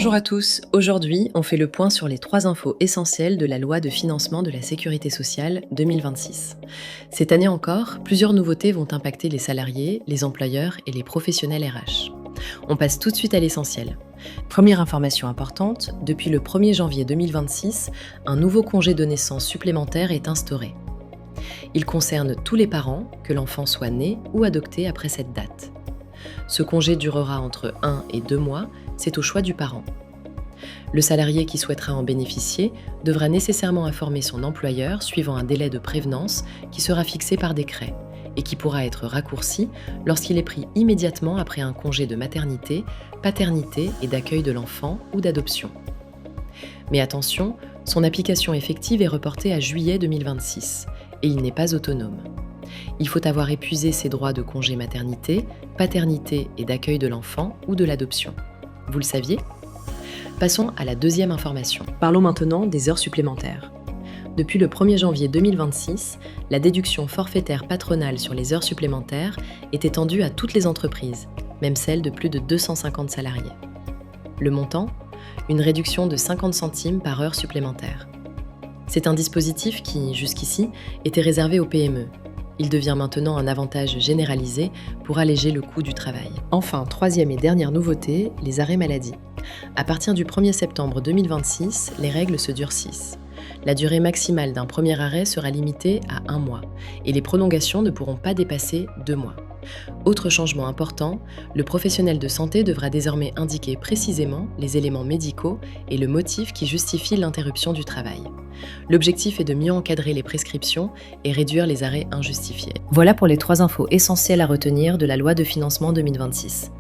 Bonjour à tous, aujourd'hui on fait le point sur les 3 infos essentielles de la loi de financement de la sécurité sociale 2026. Cette année encore, plusieurs nouveautés vont impacter les salariés, les employeurs et les professionnels RH. On passe tout de suite à l'essentiel. Première information importante, depuis le 1er janvier 2026, un nouveau congé de naissance supplémentaire est instauré. Il concerne tous les parents, que l'enfant soit né ou adopté après cette date. Ce congé durera entre 1 et 2 mois, c'est au choix du parent. Le salarié qui souhaitera en bénéficier devra nécessairement informer son employeur suivant un délai de prévenance qui sera fixé par décret et qui pourra être raccourci lorsqu'il est pris immédiatement après un congé de maternité, paternité et d'accueil de l'enfant ou d'adoption. Mais attention, son application effective est reportée à juillet 2026 et il n'est pas autonome. Il faut avoir épuisé ses droits de congé maternité, paternité et d'accueil de l'enfant ou de l'adoption. Vous le saviez ? Passons à la deuxième information. Parlons maintenant des heures supplémentaires. Depuis le 1er janvier 2026, la déduction forfaitaire patronale sur les heures supplémentaires est étendue à toutes les entreprises, même celles de plus de 250 salariés. Le montant ? Une réduction de 50 centimes par heure supplémentaire. C'est un dispositif qui, jusqu'ici, était réservé aux PME. Il devient maintenant un avantage généralisé pour alléger le coût du travail. Enfin, troisième et dernière nouveauté, les arrêts maladie. À partir du 1er septembre 2026, les règles se durcissent. La durée maximale d'un premier arrêt sera limitée à 1 mois et les prolongations ne pourront pas dépasser 2 mois. Autre changement important, le professionnel de santé devra désormais indiquer précisément les éléments médicaux et le motif qui justifie l'interruption du travail. L'objectif est de mieux encadrer les prescriptions et réduire les arrêts injustifiés. Voilà pour les 3 infos essentielles à retenir de la loi de financement 2026.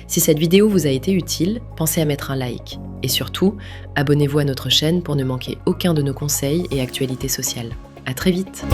Si cette vidéo vous a été utile, pensez à mettre un like. Et surtout, abonnez-vous à notre chaîne pour ne manquer aucun de nos conseils et actualités sociales. À très vite!